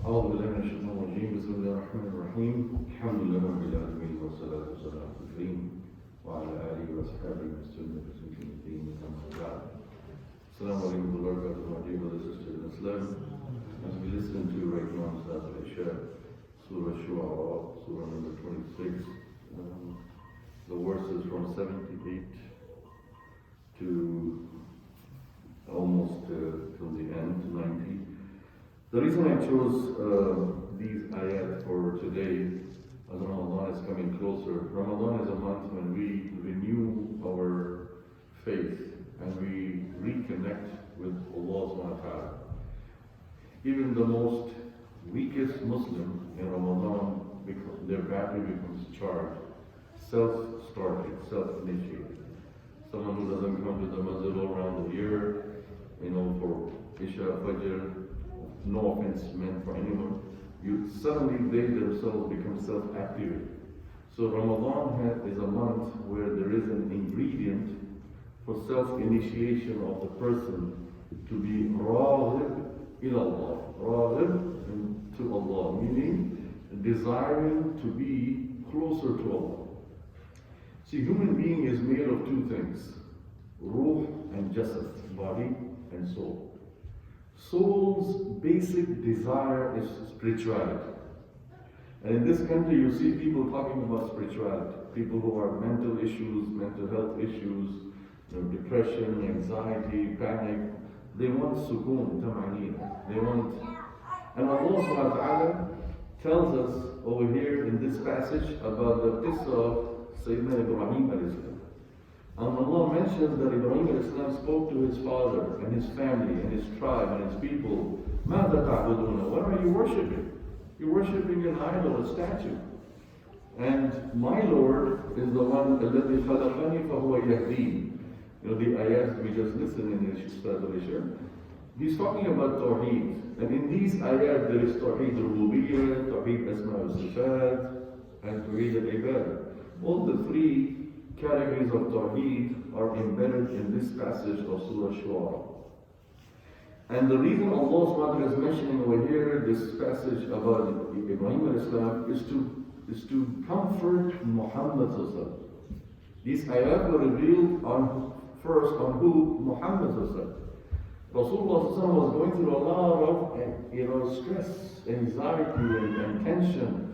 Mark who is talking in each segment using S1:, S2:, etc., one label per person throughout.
S1: أعوذ بالله من الشيطان الرجيم بسم الله الرحمن الرحيم الحمد لله رب العالمين والصلاة والسلام على الكريم وعلى آله وأصحابه وسلم بسم الدين أما بعد. Assalamu alaikum wa rahmatullahi my dear brothers and sisters in Islam. As we listen to right now Surah Surah Shuara, Surah number 26, the verses from 78 to almost till the end, 90. The reason I chose these ayat for today, as Ramadan is coming closer, Ramadan is a month when we renew our faith and we reconnect with Allah subhanahu wa ta'ala. Even the most weakest Muslim in Ramadan, their battery becomes charged, self-started, self-initiated. Someone who doesn't come to the masjid all around the year, for Isha, Fajr, no offense meant for anyone, suddenly they themselves become self-activated. So Ramadan is a month where there is an ingredient for self-initiation of the person to be raghib ila Allah, raghib to Allah, meaning desiring to be closer to Allah. See, human being is made of two things, ruh and jasad, body and soul. Soul's basic desire is spirituality. And in this country you see people talking about spirituality. People who have mental issues, mental health issues, depression, anxiety, panic. They want sukoon, tama'neen. They want... And Allah subhanahu wa ta'ala tells us over here in this passage about the qissa of Sayyidina Ibrahim alayhi. And Allah mentions that Ibrahim alayhi spoke to his father and his family and his tribe and his people. ماذا تعبدون? What are you worshipping? You're worshipping an idol, a statue. And my Lord is the one الذي خلقني فهو يهدين. The ayat we just listened in Surah Shuara. He's talking about Tawheed. And in these ayat there is Tawheed al-Rububiyyah, Tawheed Asma al-Sifat, and Tawheed al-Ibadah. All the three categories of Tawheed are embedded in this passage of Surah Shuara. And the reason Allah subhanahu wa ta'ala is mentioning over here this passage about Ibrahim al-Islam is to comfort Muhammad sallallahu. These ayat were revealed first on who? Muhammad sallallahu. Rasulullah sallallahu was going through a lot of stress, anxiety and tension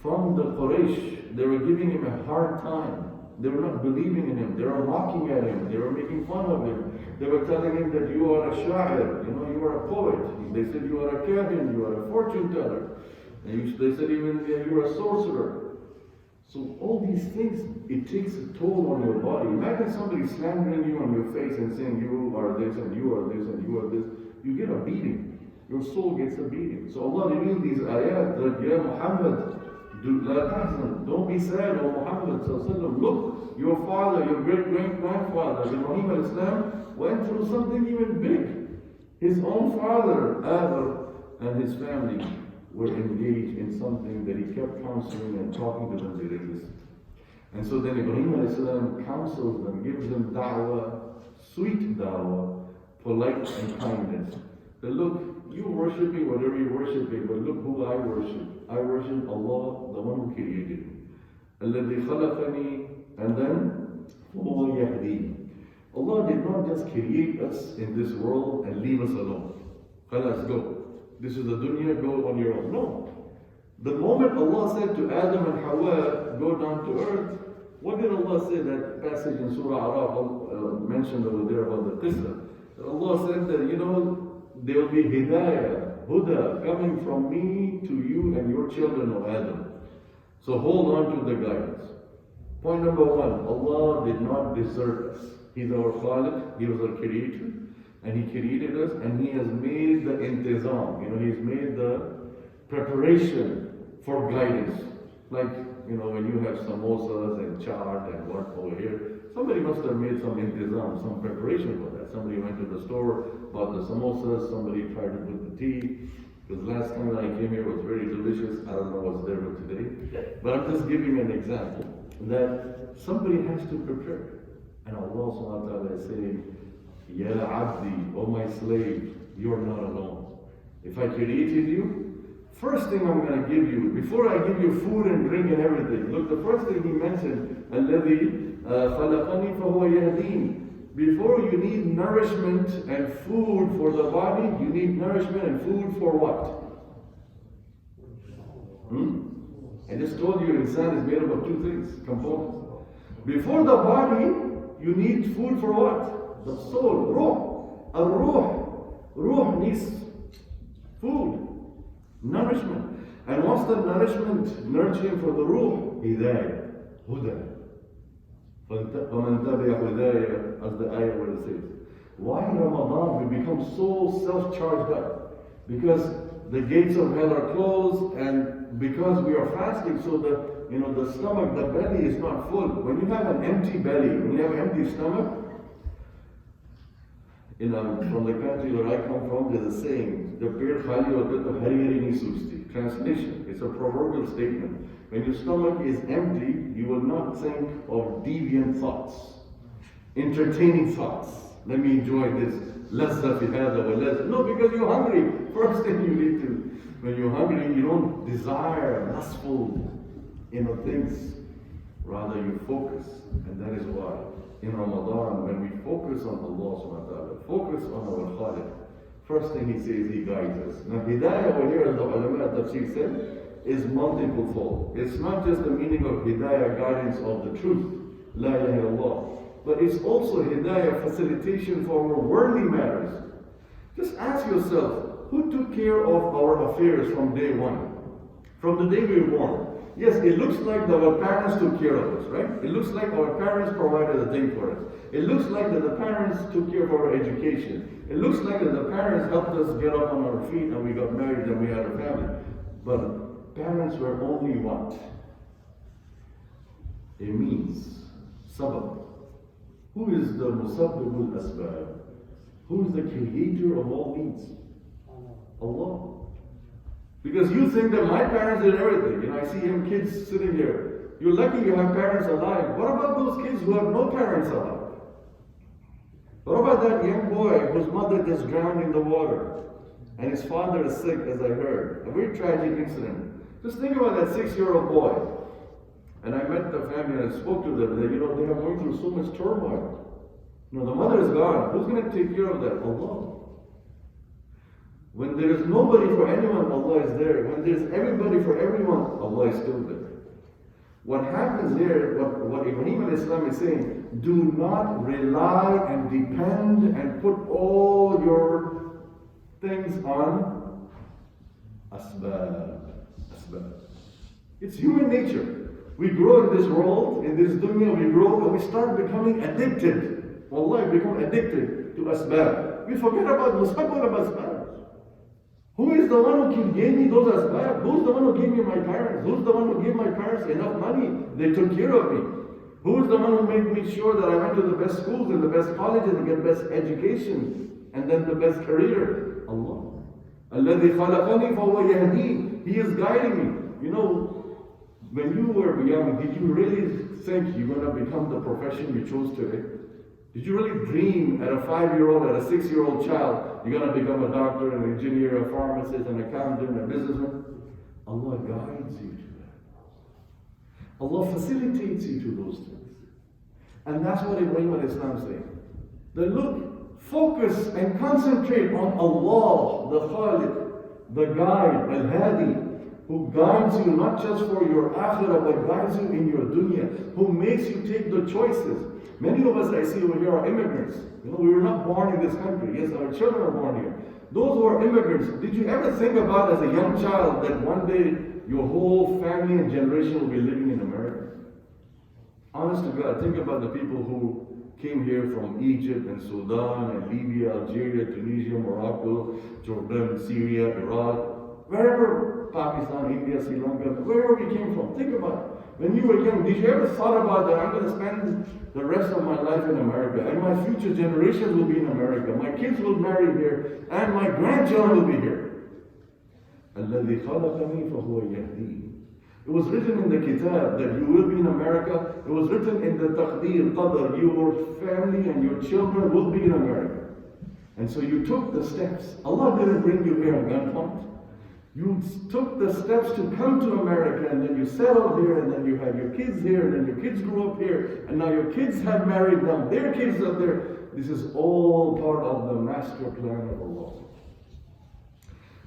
S1: from the Quraysh. They were giving him a hard time. They were not believing in him. They were mocking at him. They were making fun of him. They were telling him that you are a sha'ir, you are a poet. They said you are a kahin, you are a fortune teller. And they said even you are a sorcerer. So all these things, it takes a toll on your body. Imagine somebody slandering you on your face and saying you are this and you are this and you are this. You get a beating. Your soul gets a beating. So Allah revealed these ayat that, Ya Muhammad, don't be sad, O Muhammad. Look, your father, your great-great-grandfather, Ibrahim al-Islam, went through something even big. His own father, Adam, and his family were engaged in something that he kept counseling and talking to them, they didn't listen. And so then Ibrahim al-Islam counsels them, gives them da'wah, sweet da'wah, polite and kindness. That look, you're worshipping whatever you're worshipping, but look who I worship. I worship Allah, the one who created me. الذي خلقني, and then فهو يهديني. Allah did not just create us in this world and leave us alone. Let's go. This is the dunya, go on your own. No. The moment Allah said to Adam and Hawa, go down to earth, what did Allah say? That passage in Surah Araf mentioned over there about the qissa. Allah said that, there will be hidayah, huda, coming from me to you and your children of Adam. So hold on to the guidance. Point number one, Allah did not desert us. He's our Khaliq, He was our creator, and He created us, and He has made the intizam, He's made the preparation for guidance. Like, when you have samosas and chaat and what over here, somebody must have made some intizam, some preparation for that. Somebody went to the store, bought the samosas, somebody tried to put the tea. Because last time I came here was very delicious. I don't know what's there for today. But I'm just giving an example that somebody has to prepare. And Allah subhanahu wa ta'ala is saying, Ya abdi, O my slave, you're not alone. If I created you, First thing I'm going to give you, before I give you food and drink and everything, look, the first thing he mentioned, alayhi, khalaqani fahuwa yahdeen. Before you need nourishment and food for the body, you need nourishment and food for what? I just told you insan is made up of two things, components. Before the body, you need food for what? The soul, ruh. Ruh needs food, nourishment. And what's the nourishment, nurturing for the ruh? Hidayah, huda. فَمَنْ تَبِعَ هُدَايَ, as the ayah where it says. Why in Ramadan we become so self-charged up? Because the gates of hell are closed, and because we are fasting, so the stomach, the belly is not full. When you have an empty belly, when you have an empty stomach, from the country where I come from, there's a saying, "The peer khali hote to hari hari nahi sochti." Translation, it's a proverbial statement. When your stomach is empty, you will not think of deviant thoughts, entertaining thoughts. Let me enjoy this. Lazza fi hada wa lazza. No, because you're hungry. First thing you need to, when you're hungry, you don't desire lustful, things. Rather, you focus. And that is why in Ramadan, when we focus on Allah subhanahu wa ta'ala, focus on our Khaliq, first thing he says, he guides us. Now, hidayah over here, as the ulama tafsir said, is multiple fold. It's not just the meaning of hidayah, guidance of the truth, la ilaha illallah, but it's also hidayah, facilitation for our worldly matters. Just ask yourself, who took care of our affairs from day one? From the day we were born. Yes, it looks like that our parents took care of us, right? It looks like our parents provided a thing for us. It looks like that the parents took care of our education. It looks like that the parents helped us get up on our feet and we got married and we had a family. But parents were only what? A means. Sabab. Who is the musabbibul asbab? Who is the creator of all means? Allah. Because you think that my parents did everything. I see kids sitting here. You're lucky you have parents alive. What about those kids who have no parents alive? What about that young boy whose mother just drowned in the water and his father is sick, as I heard? A very tragic incident. Just think about that 6-year-old boy. And I met the family and I spoke to them. They are going through so much turmoil. The mother is gone. Who's going to take care of that? Allah. When there is nobody for anyone, Allah is there. When there's everybody for everyone, Allah is still there. What happens here, what Ibrahim al-Islam is saying, do not rely and depend and put all your things on asbab. It's human nature. We grow in this world, in this dunya, we grow and we start becoming addicted. Wallah, we become addicted to asbab. We forget about musabbab asbab. Who is the one who gave me those asbab? Who's the one who gave me my parents? Who's the one who gave my parents enough money? They took care of me. Who's the one who made me sure that I went to the best schools and the best colleges and get best education and then the best career? Allah. Alladhi khalaqani fahuwa yahdeen. He is guiding me. When you were young, did you really think you're going to become the profession you chose today? Did you really dream at a 5-year-old, at a 6-year-old child, you're going to become a doctor, an engineer, a pharmacist, an accountant, a businessman? Allah guides you to that. Allah facilitates you to those things. And that's what Ibrahim al-Islam is saying. That look, focus and concentrate on Allah, the Khaliq, the guide, al-Hadi, who guides you not just for your akhirah, but guides you in your dunya, who makes you take the choices. Many of us I see over here are immigrants. We were not born in this country. Yes, our children are born here. Those who are immigrants, did you ever think about as a young child that one day your whole family and generation will be living in America? Honest to God, think about the people who came here from Egypt and Sudan and Libya, Algeria, Tunisia, Morocco, Jordan, Syria, Iraq, wherever, Pakistan, India, Sri Lanka, wherever we came from. Think about it. When you were young, did you ever thought about that I'm going to spend the rest of my life in America and my future generations will be in America, my kids will marry here, and my grandchildren will be here? الَّذِي خَلَقَنِي فَهُوَ يَهْدِينِ. It was written in the kitab that you will be in America. It was written in the taqdeer, qadar, your family and your children will be in America. And so you took the steps. Allah didn't bring you here at gunpoint. You took the steps to come to America, and then you settled here, and then you had your kids here, and then your kids grew up here, and now your kids have married them, their kids are there. This is all part of the master plan of Allah.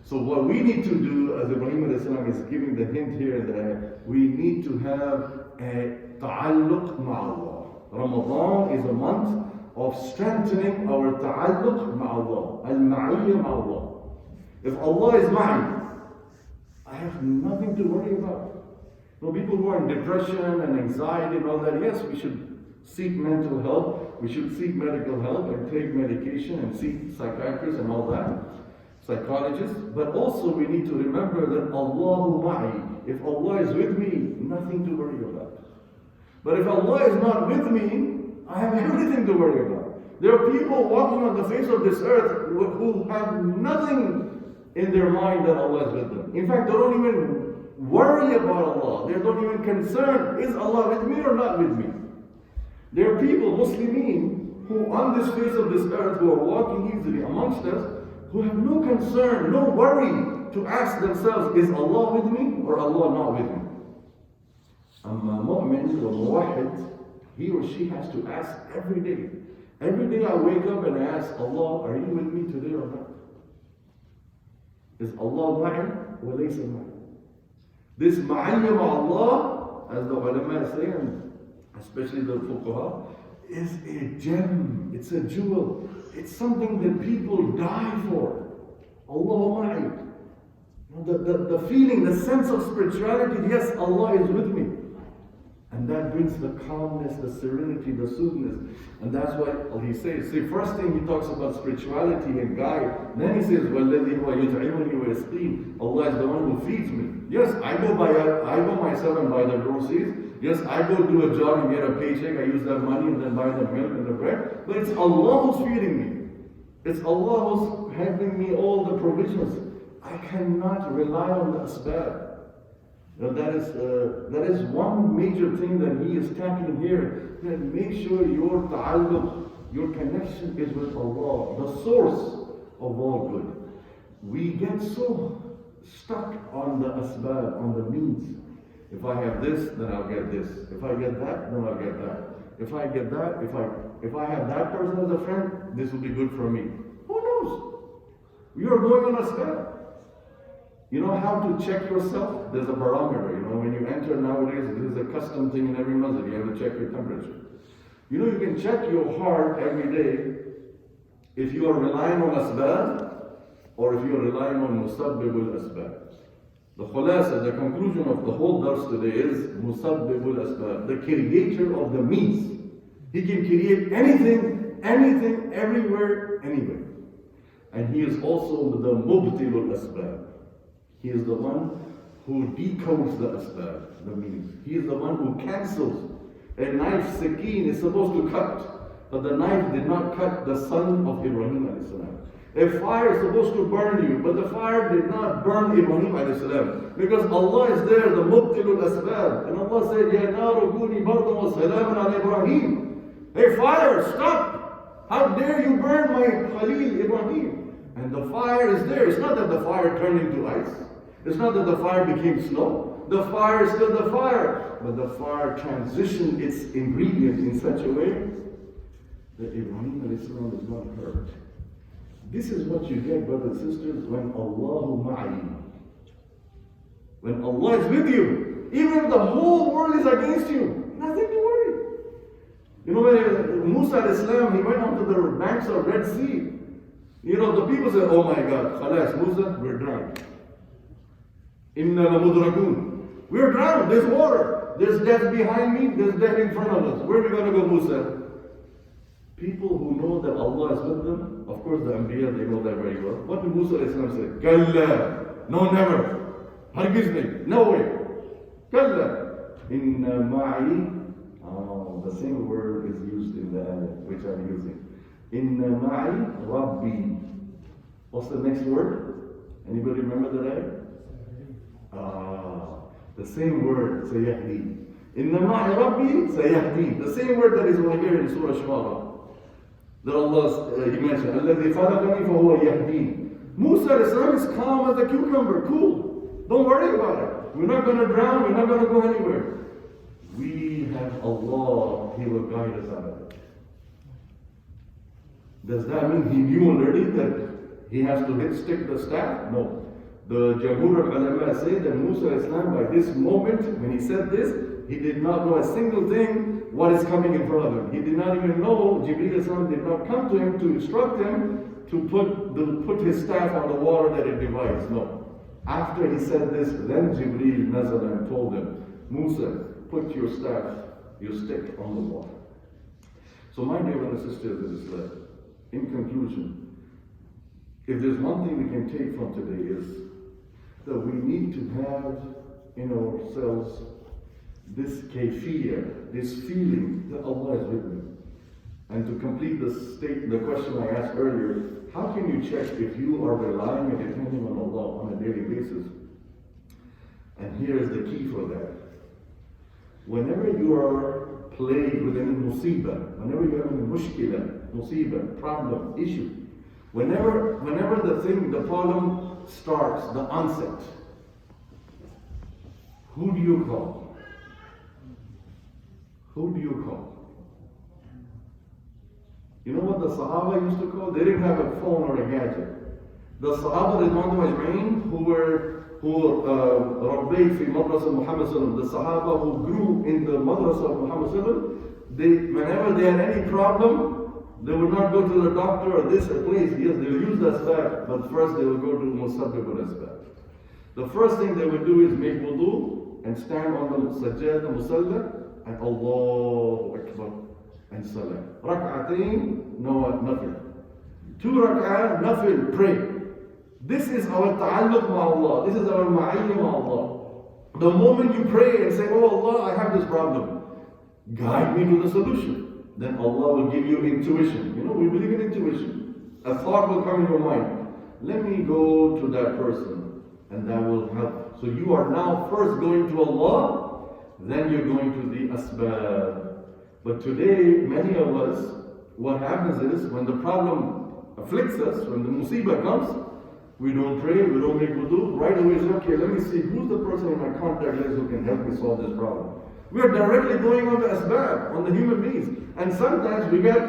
S1: So what we need to do, as Ibrahim is giving the hint here, that we need to have a ta'alluq ma'allah. Ramadan is a month of strengthening our ta'alluq ma'allah, al-ma'iyya ma'allah. If Allah is mine, I have nothing to worry about. You know, people who are in depression and anxiety and all that, yes, we should seek mental help, we should seek medical help and take medication and seek psychiatrists and all that, psychologists, but also we need to remember that Allahu ma'i. If Allah is with me, nothing to worry about. But if Allah is not with me, I have everything to worry about. There are people walking on the face of this earth who have nothing in their mind that Allah is with them. In fact, they don't even worry about Allah. They don't even concern, is Allah with me or not with me? There are people, Muslimin, who on this face of this earth, who are walking easily amongst us, who have no concern, no worry to ask themselves, is Allah with me or Allah not with me? Amma mu'min or muwahid, he or she has to ask every day. Every day I wake up and I ask Allah, are you with me today or not? Is Allah ma'i wa laysa ma'i? This ma'iyya ma'allah, as the ulama say, and especially the fuqaha, is a gem, it's a jewel, it's something that people die for. Allah ma'i. The feeling, the sense of spirituality, yes, Allah is with me. And that brings the calmness, the serenity, the soothness. And that's why he says, see, first thing he talks about spirituality and guide. Then he says, وَالَّذِي هُوَ يُطْعِمُنِي وَيَسْقِينِ. Allah is the one who feeds me. Yes, I go myself and buy the groceries. Yes, I go do a job and get a paycheck. I use that money and then buy the milk and the bread. But it's Allah who's feeding me. It's Allah who's having me all the provisions. I cannot rely on the asbab. That is one major thing that he is tackling here. That make sure your ta'alluq, your connection is with Allah, the source of all good. We get so stuck on the asbab, on the means. If I have this, then I'll get this. If I get that, then I'll get that. If I get that, if I have that person as a friend, this will be good for me. Who knows? You are going on asbab. You know how to check yourself? There's a barometer. You know, when you enter nowadays, this is a custom thing in every masjid. You have to check your temperature. You know, you can check your heart every day if you are relying on asbab or if you are relying on musabbibul asbab. The khulasa, the conclusion of the whole dars today is musabbibul asbab, the creator of the means. He can create anything, everywhere, anywhere. And he is also the mubtilul asbab. He is the one who decodes the asbab, the means. He is the one who cancels. A knife, sakeen, is supposed to cut, but the knife did not cut the son of Ibrahim alayhi salam. A fire is supposed to burn you, but the fire did not burn Ibrahim alayhi salam. Because Allah is there, the mubtilul asbab. And Allah said, Ya naru kuni bardan wa salaman ala Ibrahim. Hey fire, stop! How dare you burn my Khalil Ibrahim? And the fire is there. It's not that the fire turned into ice. It's not that the fire became snow. The fire is still the fire. But the fire transitioned its ingredient in such a way that Ibrahim is not hurt. This is what you get, brothers and sisters, when Allahu ma'i. When Allah is with you, even if the whole world is against you, nothing to worry. You know, when Musa al-Islam, he went onto the banks of Red Sea. You know, the people said, oh my God, khalas, Musa, we're drowned. Inna lamudrakun. We're drowned, there's water. There's death behind me, there's death in front of us. Where are we going to go, Musa? People who know that Allah is with them, of course the Anbiya, they know that very well. What did Musa say? Kalla. No, never. Hargizni. No way. Kalla. Inna ma'i. The same word is used in the ayat, which I'm using. Inna ma'i Rabbi. What's the next word? Anybody remember that ayat? The same word, sayahdi. Inna ma'i Rabbi sayahdi. The same word that is over here in Surah Shuara. That Allah, He mentioned, alayhi, Musa Musa is calm as a cucumber, cool. Don't worry about it. We're not going to drown, we're not going to go anywhere. We have Allah, He will guide us out of it. Does that mean He knew already that He has to stick the staff? No. The Jamhur al-Ulama say that Musa Islam, by this moment, when he said this, he did not know a single thing what is coming in front of him. He did not even know, Jibreel Islam did not come to him to instruct him to put his staff on the water that it divides. No. After he said this, then Jibreel nazal and told him, Musa, put your staff, your stick on the water. So my dear brothers and sisters in Islam, in conclusion, if there's one thing we can take from today is that we need to have in ourselves this kayfiyah, this feeling that Allah is with me. And to complete the question I asked earlier, how can you check if you are relying and depending on Allah on a daily basis? And here is the key for that. Whenever you are plagued with any musibah, whenever you have any mushkila, musibah, problem, issue, whenever the problem starts, the onset, who do you call? Who do you call? You know what the Sahaba used to call? They didn't have a phone or a gadget. The Sahaba Ridwanullah Ajma'in who rabbayt fi madrasa Muhammad sallam, the Sahaba who grew in the madrasa of Muhammad sallam, whenever they had any problem, they would not go to the doctor or this place. Yes, they will use the asbab, but first they will go to musabbib al-asbab. The first thing they would do is make wudu and stand on the sajjad, the musalla, and Allahu Akbar and salam. Rak'atain, no, nothing. 2 rak'ah, nothing, pray. This is our ta'alluq ma'Allah. This is our ma'iyya ma'Allah. The moment you pray and say, oh Allah, I have this problem, guide me to the solution. Then Allah will give you intuition. You know, we believe in intuition. A thought will come in your mind. Let me go to that person, and that will help. So you are now first going to Allah, then you're going to the asbab. But today, many of us, what happens is, when the problem afflicts us, when the musibah comes, we don't pray, we don't make wudu, right away say, okay, let me see who's the person in my contact list who can help me solve this problem. We are directly going on the asbab, on the human beings. And sometimes we get,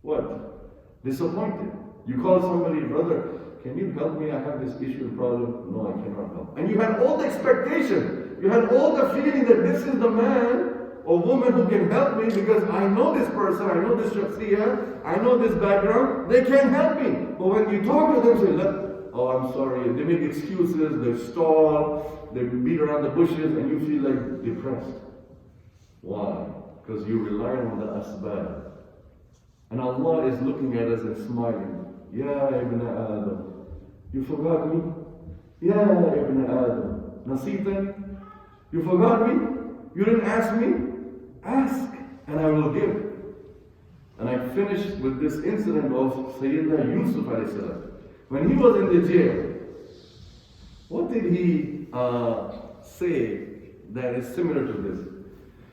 S1: what? Disappointed. You call somebody, brother, can you help me? I have this issue and problem. No, I cannot help. And you had all the expectation. You had all the feeling that this is the man or woman who can help me because I know this person, I know this shakhsiyah, I know this background. They can't help me. But when you talk to them, say, look, oh, I'm sorry. They make excuses, they stall, they beat around the bushes, and you feel like depressed. Why? Because you rely on the asbab. And Allah is looking at us and smiling. Ya Ibn Adam, you forgot me? Ya Ibn Adam, Nasitani? You forgot me? You didn't ask me? Ask, and I will give. And I finished with this incident of Sayyidina Yusuf alayhi salam. When he was in the jail, what did he say that is similar to this?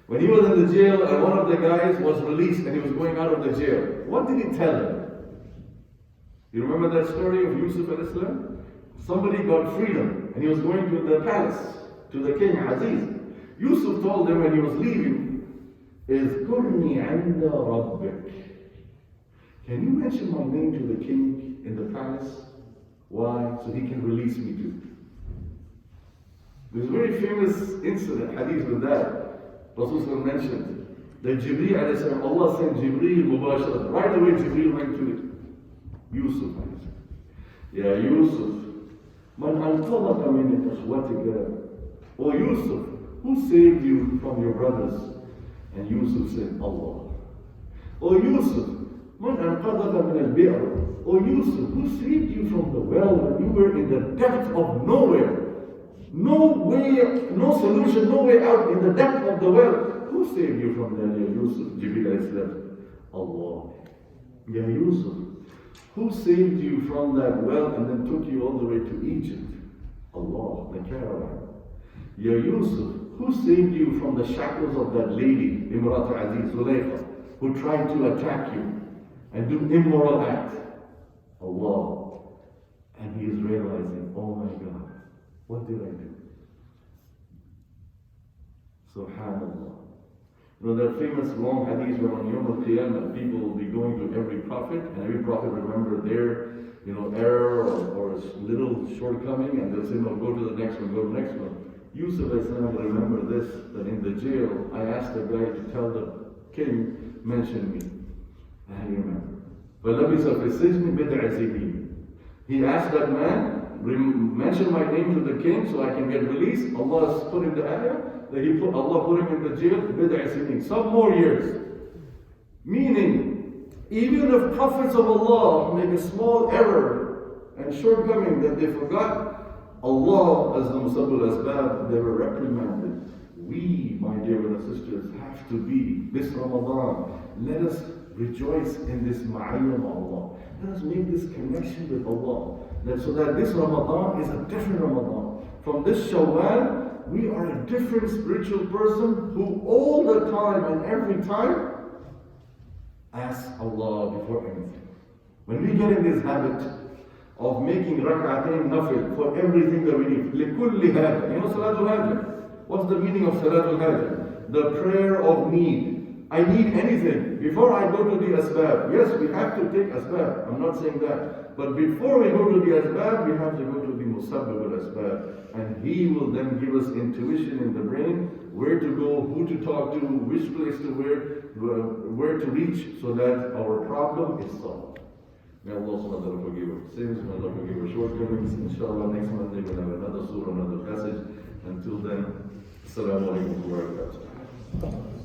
S1: When he was in the jail and one of the guys was released and he was going out of the jail, what did he tell him? You remember that story of Yusuf alayhi salam? Somebody got freedom and he was going to the palace, to the king Aziz. Yusuf told him when he was leaving, اذكرني عند ربك. Can you mention my name to the king in the palace? Why? So he can release me too. There's a very famous incident, hadith with that. Rasulullah mentioned that Jibreel alayhi salam, Allah sent Jibreel mubashara. Right away Jibreel went to Yusuf alayhi salam. Ya Yusuf, man anqadaka min ikhwatika. O Yusuf, who saved you from your brothers? And Yusuf said, Allah. O Yusuf, man anqadaka min al-bi'r. O Yusuf, who saved you from the well when you were in the depth of nowhere? No way, no solution, no way out in the depth of the well. Who saved you from there, Ya Yusuf? Jibreel alayhi salam. Allah. Ya Yusuf, who saved you from that well and then took you all the way to Egypt? Allah, the caravan. Ya Yusuf, who saved you from the shackles of that lady, Imrat Aziz, Zulayqa, who tried to attack you and do immoral act? Allah. What did I do? Subhanallah. You know that famous long hadith where on Yawm al-Qiyamah people will be going to every prophet and every prophet remember their error or little shortcoming, and they'll say, no, go to the next one, go to the next one. Yusuf will remember this, that in the jail I asked the guy to tell the king, mention me. And he remembered. فَلَبِثَ فِي السِّجْنِ بِضْعَ سِنِينَ. He asked that man, mention my name to the king so I can get released. Allah has put in the ayah that Allah put him in the jail, bid'a sinin, some more years. Meaning, even if prophets of Allah make a small error and shortcoming that they forgot, Allah, as the Musabbul Asbab, they were reprimanded. We, my dear brothers and sisters, have to be, this Ramadan, let us rejoice in this ma'ayyam of Allah. Let us make this connection with Allah. So that this Ramadan is a different Ramadan. From this Shawwal, we are a different spiritual person who all the time and every time asks Allah before anything. When we get in this habit of making rak'atayn nafil for everything that we need, لِكُلِّ هَذَا. You know Salatul Hajj? What's the meaning of Salatul Hajj? The prayer of need. I need anything. Before I go to the asbab, yes, we have to take asbab. I'm not saying that. But before we go to the asbab, we have to go to the musabbib al-asbab. And he will then give us intuition in the brain, where to go, who to talk to, which place to where to reach, so that our problem is solved. May Allah subhanahu wa ta'ala forgive our sins, may Allah forgive our shortcomings. Inshallah, next Monday we'll have another surah, another passage. Until then, Assalamu alaikum wa barakatuh.